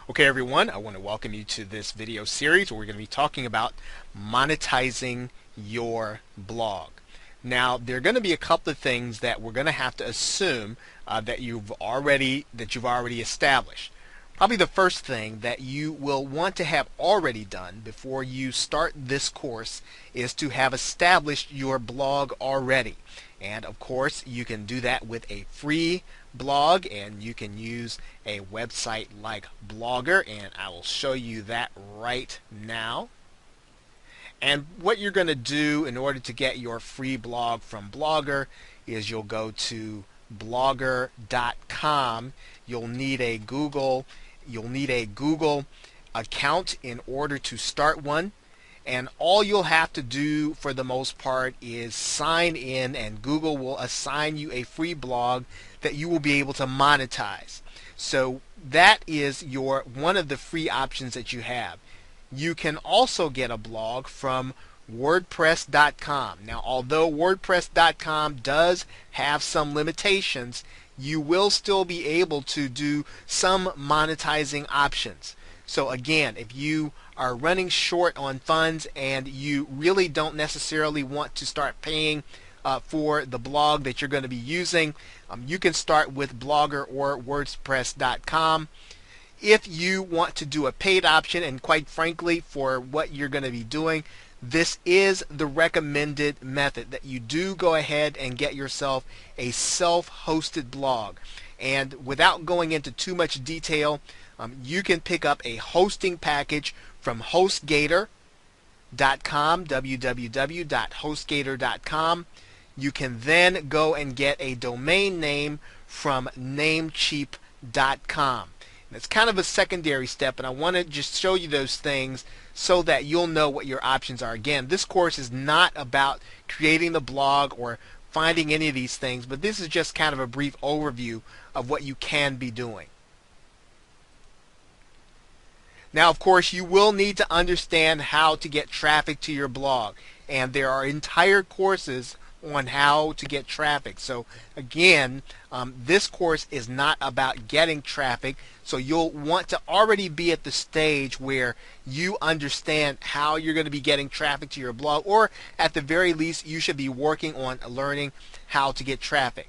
Okay everyone, I want to welcome you to this video series where we're going to be talking about monetizing your blog. Now there are going to be a couple of things that we're going to have to assume that you've already established. Probably the first thing that you will want to have already done before you start this course is to have established your blog already. And of course you can do that with a free blog, and you can use a website like Blogger, and I will show you that right now. And what you're going to do in order to get your free blog from Blogger is you'll go to blogger.com. You'll need a Google account in order to start one. And all you'll have to do for the most part is sign in, and Google will assign you a free blog that you will be able to monetize. So that is one of the free options that you have. You can also get a blog from WordPress.com. Now, although WordPress.com does have some limitations, you will still be able to do some monetizing options. So again, if you are running short on funds and you really don't necessarily want to start paying for the blog that you're going to be using, you can start with Blogger or WordPress.com. If you want to do a paid option, and quite frankly for what you're going to be doing, this is the recommended method, that you do go ahead and get yourself a self-hosted blog. And without going into too much detail, you can pick up a hosting package from HostGator.com, www.hostgator.com. You can then go and get a domain name from Namecheap.com. And it's kind of a secondary step, and I want to just show you those things so that you'll know what your options are. Again, this course is not about creating the blog or finding any of these things, but this is just kind of a brief overview of what you can be doing. Now, of course, you will need to understand how to get traffic to your blog, and there are entire courses on how to get traffic. So again, this course is not about getting traffic, so you'll want to already be at the stage where you understand how you're going to be getting traffic to your blog, or at the very least you should be working on learning how to get traffic.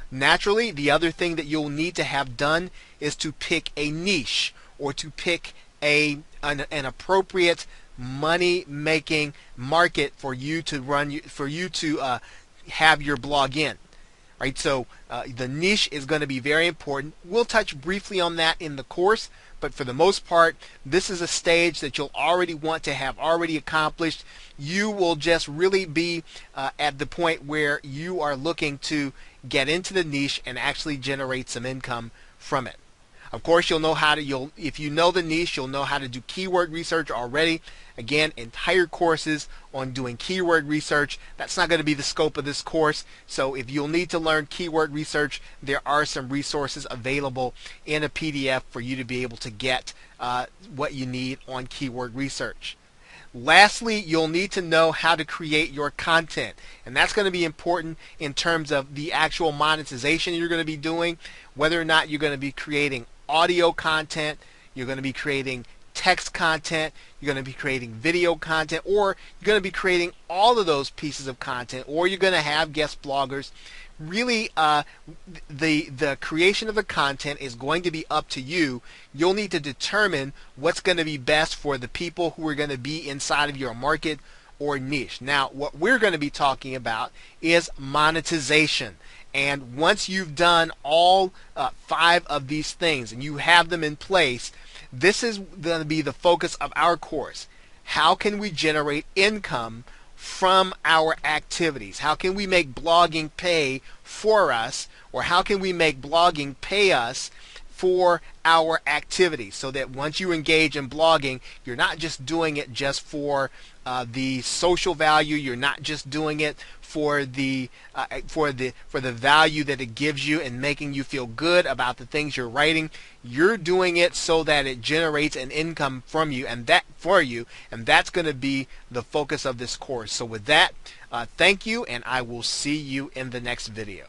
Naturally, the other thing that you'll need to have done is to pick a niche, or to pick an appropriate money-making market for you to have your blog in. Right? So the niche is going to be very important. We'll touch briefly on that in the course, but for the most part, this is a stage that you'll already want to have already accomplished. You will just really be at the point where you are looking to get into the niche and actually generate some income from it. Of course, if you know the niche, you'll know how to do keyword research already. Again, entire courses on doing keyword research. That's not going to be the scope of this course. So if you'll need to learn keyword research, there are some resources available in a PDF for you to be able to get what you need on keyword research. Lastly, you'll need to know how to create your content, and that's going to be important in terms of the actual monetization you're going to be doing, whether or not you're going to be creating audio content, you're going to be creating text content, you're going to be creating video content, or you're going to be creating all of those pieces of content, or you're going to have guest bloggers. Really, the creation of the content is going to be up to you. You'll need to determine what's going to be best for the people who are going to be inside of your market or niche. Now, what we're going to be talking about is monetization. And once you've done all 5 of these things and you have them in place, this is going to be the focus of our course. How can we generate income from our activities? How can we make blogging pay for us, or how can we make blogging pay us for our activities, so that once you engage in blogging, you're not just doing it just for the social value, you're not just doing it for the value that it gives you and making you feel good about the things you're writing. You're doing it so that it generates an income from you, and that's going to be the focus of this course. So with that, thank you, and I will see you in the next video.